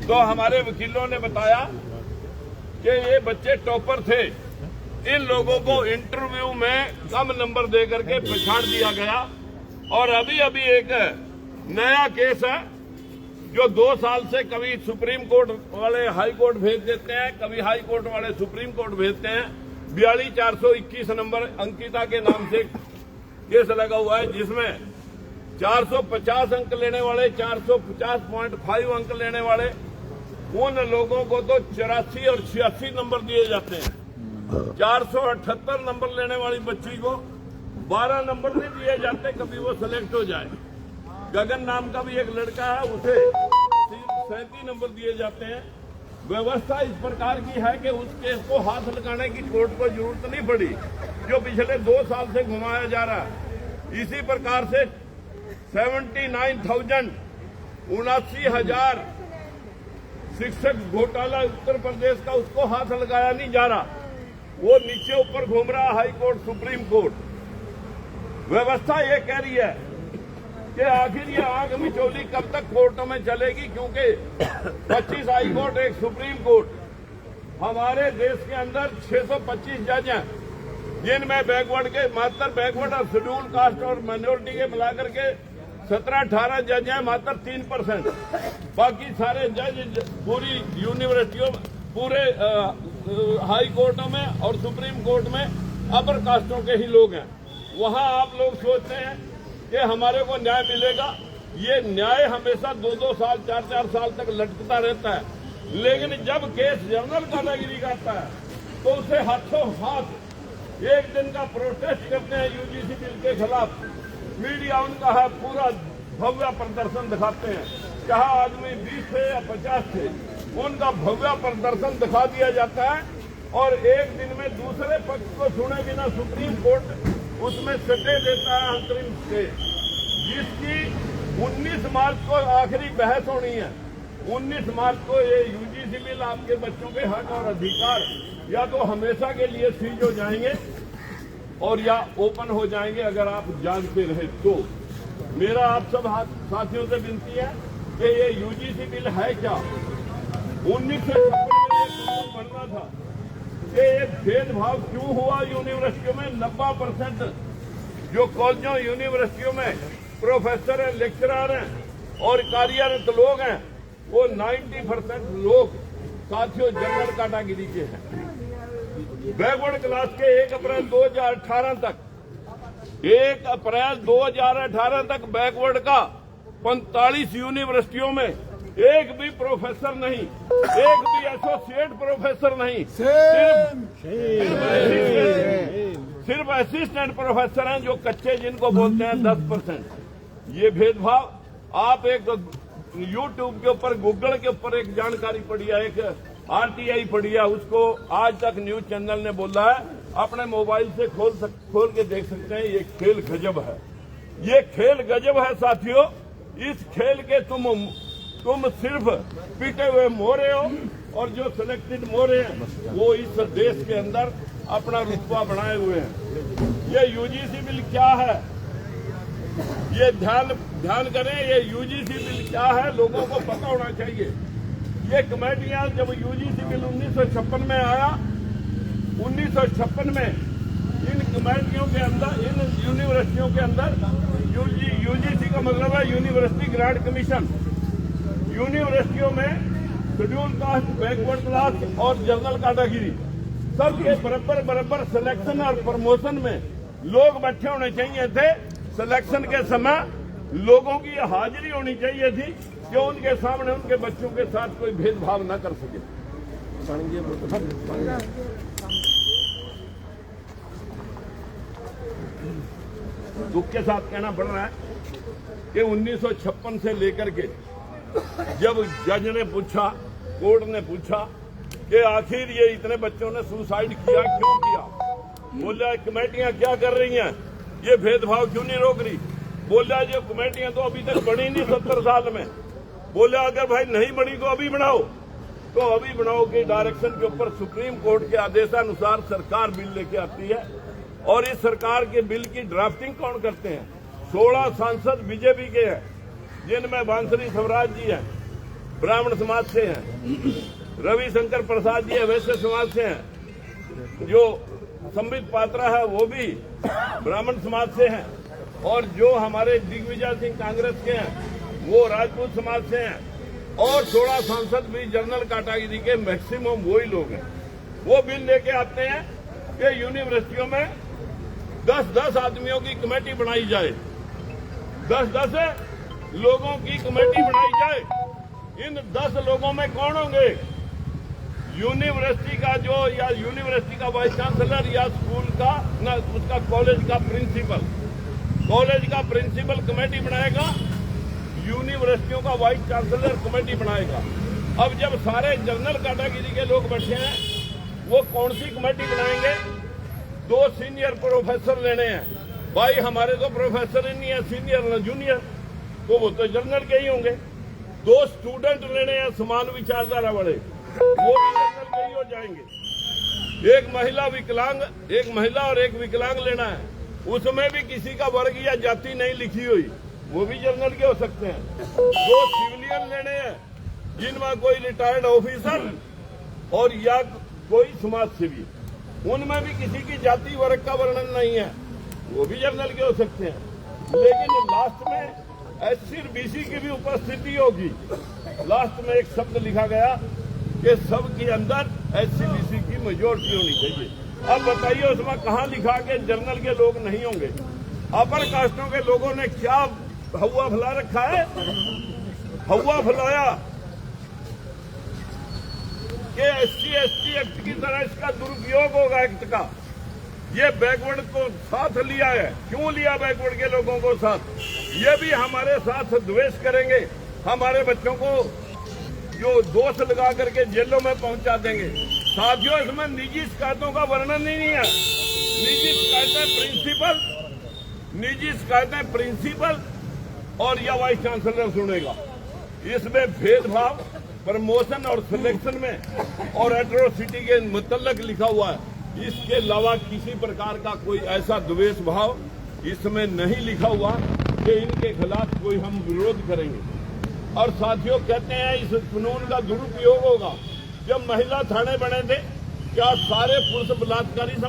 तो हमारे वकीलों ने बताया कि ये बच्चे टॉपर थे, इन लोगों को इंटरव्यू में कम नंबर दे करके पछाड़ दिया गया। और अभी अभी एक नया केस है जो 2 साल से कभी सुप्रीम कोर्ट वाले हाई कोर्ट भेज देते हैं, कभी हाई कोर्ट वाले सुप्रीम कोर्ट भेजते हैं। 42,421 नंबर अंकिता के नाम से केस लगा हुआ है, जिसमें 450 अंक लेने वाले, 450.5 अंक लेने वाले उन लोगों को तो 84 और 86 नंबर दिए जाते हैं। 478 नंबर लेने वाली बच्ची को 12 नंबर नहीं दिए जाते, कभी वो सिलेक्ट हो जाए। गगन नाम का भी एक लड़का है, उसे 37 नंबर दिए जाते हैं। व्यवस्था इस प्रकार की है कि उस केस को हाथ लगाने की कोर्ट को जरूरत नहीं पड़ी, जो पिछले 2 साल से घुमाया जा रहा है। इसी प्रकार से 79,79,000 शिक्षक घोटाला उत्तर प्रदेश का, उसको हाथ लगाया नहीं जा रहा, वो नीचे ऊपर घूम रहा हाई कोर्ट सुप्रीम कोर्ट। व्यवस्था ये कह रही है कि आखिर ये आग मिचौली कब तक कोर्टों में चलेगी, क्योंकि 25 हाई कोर्ट, एक सुप्रीम कोर्ट। हमारे देश के अंदर 625 जज हैं, जिनमें बैकवर्ड के, मात्र बैकवर्ड और शेड्यूल कास्ट और माइनॉरिटी के मिलाकर के 17-18 जज हैं, मात्र 3%। बाकी सारे जज पूरी यूनिवर्सिटियों, पूरे हाई कोर्टों में और सुप्रीम कोर्ट में अपर कास्टों के ही लोग हैं। वहां आप लोग सोचते हैं कि हमारे को न्याय मिलेगा। ये न्याय हमेशा 2-2 साल, 4-4 साल तक लटकता रहता है, लेकिन जब केस जनरल कैटेगरी का आता है तो उसे हाथों हाथ एक दिन का प्रोटेस्ट करते हैं यूजीसी बिल के खिलाफ। मीडिया उनका है, पूरा भव्य प्रदर्शन दिखाते हैं, चाहे आदमी 20 थे या 50 थे, उनका भव्य प्रदर्शन दिखा दिया जाता है। और एक दिन में दूसरे पक्ष को सुने बिना सुप्रीम कोर्ट उसमें स्टे देता है, अंतरिम स्टे, जिसकी 19 मार्च को आखिरी बहस होनी है। 19 मार्च को ये यूजीसी बिल, आपके बच्चों के हक और अधिकार या तो हमेशा के लिए सीज हो जाएंगे और या ओपन हो जाएंगे, अगर आप जानते रहे तो। मेरा आप सब साथियों से विनती है कि ये यूजीसी बिल है क्या। 1956 में बनना था कि ये भेदभाव क्यों हुआ यूनिवर्सिटियों में। 90% जो कॉलेजों यूनिवर्सिटियों में प्रोफेसर हैं, लेक्चरर हैं और कार्यरत लोग हैं, वो 90% लोग साथियों जनरल कैटेगरी के हैं। बैकवर्ड क्लास के 1 अप्रैल 2018 तक, 1 अप्रैल 2018 तक बैकवर्ड का 45 यूनिवर्सिटियों में एक भी प्रोफेसर नहीं, एक भी एसोसिएट प्रोफेसर नहीं, सिर्फ असिस्टेंट प्रोफेसर हैं, जो कच्चे जिनको बोलते हैं 10%। ये भेदभाव आप एक यूट्यूब के ऊपर, गूगल के ऊपर एक जानकारी पड़ी है, एक आरटीआई पड़ी है, उसको आज तक न्यूज चैनल ने बोला है, अपने मोबाइल से खोल के देख सकते हैं। ये खेल गजब है, ये खेल गजब है साथियों। इस खेल के तुम सिर्फ पीटे हुए मोरे हो, और जो सिलेक्टेड मोरे हैं वो इस देश के अंदर अपना रुतबा बनाए हुए हैं। ये यूजीसी बिल क्या है, ये ध्यान करें, ये यूजीसी बिल क्या है, लोगों को पता होना चाहिए। ये कमेटियां, जब यूजीसी बिल 1956 में आया, 1956 में इन कमेटियों के अंदर, इन यूनिवर्सिटियों के अंदर, यूजीसी का मतलब है यूनिवर्सिटी ग्रांट कमीशन, यूनिवर्सिटियों में शेड्यूल कास्ट, बैकवर्ड क्लास और जनरल कैटेगरी सबके बराबर सिलेक्शन और प्रमोशन में लोग बैठे होने चाहिए थे। सिलेक्शन के समय लोगों की हाजिरी होनी चाहिए थी कि उनके सामने उनके बच्चों के साथ कोई भेदभाव न कर सके। दुख के साथ कहना पड़ रहा है कि 1956 से लेकर के जब जज ने पूछा, कोर्ट ने पूछा कि आखिर ये इतने बच्चों ने सुसाइड किया, क्यों किया, बोला कमेटियां क्या कर रही हैं, ये भेदभाव क्यों नहीं रोक रही। बोला जो कमेटियां तो अभी तक बनी नहीं 70 साल में। बोला अगर भाई नहीं बनी तो अभी बनाओ, तो अभी बनाओ के डायरेक्शन के ऊपर सुप्रीम कोर्ट के आदेशानुसार सरकार बिल लेके आती है। और इस सरकार के बिल की ड्राफ्टिंग कौन करते हैं? 16 सांसद बीजेपी के हैं, जिनमें बांसुरी स्वराज जी हैं, ब्राह्मण समाज से हैं, रविशंकर प्रसाद जी वैश्य समाज से हैं, जो संबित पात्रा है वो भी ब्राह्मण समाज से हैं, और जो हमारे दिग्विजय सिंह कांग्रेस के हैं वो राजपूत समाज से हैं, और 16 सांसद भी जनरल कैटेगरी के मैक्सिमम वही लोग हैं। वो बिल लेके आते हैं कि यूनिवर्सिटियों में 10-10 आदमियों की कमेटी बनाई जाए, 10-10 लोगों की कमेटी बनाई जाए। इन 10 लोगों में कौन होंगे? यूनिवर्सिटी का जो, या यूनिवर्सिटी का वाइस चांसलर, या स्कूल का ना उसका कॉलेज का प्रिंसिपल, कॉलेज का प्रिंसिपल कमेटी बनाएगा, यूनिवर्सिटियों का वाइस चांसलर कमेटी बनाएगा। अब जब सारे जनरल कैटेगरी के लोग बैठे हैं, वो कौन सी कमेटी बनाएंगे? 2 सीनियर प्रोफेसर लेने हैं। भाई हमारे तो प्रोफेसर ही नहीं है, सीनियर न जूनियर, तो वो तो जनरल के ही होंगे। 2 स्टूडेंट लेने हैं समान विचारधारा वाले, वो भी जनरल के ही हो जाएंगे। एक महिला विकलांग, एक महिला और एक विकलांग लेना है, उसमें भी किसी का वर्ग या जाति नहीं लिखी हुई, वो भी जनरल के हो सकते हैं। 2 सिविलियन लेने हैं, जिनमें कोई रिटायर्ड ऑफिसर और या कोई समाज सेवी, उनमें भी किसी की जाति वर्ग का वर्णन नहीं है, वो भी जनरल के हो सकते हैं। लेकिन लास्ट में एससी और बीसी की भी उपस्थिति होगी। लास्ट में एक शब्द लिखा गया कि सबके अंदर एससी बीसी की मेजोरिटी होनी चाहिए। अब बताइए उसमें कहाँ लिखा कि जनरल के लोग नहीं होंगे? अपर कास्टों के लोगों ने क्या हवा फैला रखा है? हवा फैलाया कि एससी एसटी एक्ट की तरह इसका दुरुपयोग होगा एक्ट का। ये बैकवर्ड को साथ लिया है। क्यों लिया बैकवर्ड के लोगों को साथ? ये भी हमारे साथ द्वेष करेंगे, हमारे बच्चों को जो दोष लगा करके जेलों में पहुंचा देंगे। साथियों, इसमें निजी शिकायतों का वर्णन ही नहीं है। निजी शिकायतें प्रिंसिपल और या वाइस चांसलर सुनेगा। इसमें भेदभाव प्रमोशन और सिलेक्शन में और एट्रोसिटी के मुतल्लक लिखा हुआ है। इसके अलावा किसी प्रकार का कोई ऐसा द्वेष भाव इसमें नहीं लिखा हुआ कि इनके खिलाफ कोई हम विरोध करेंगे। और साथियों, कहते हैं इस कानून का दुरुपयोग होगा। जब महिला थाने बने थे, क्या सारे पुरुष बलात्कारी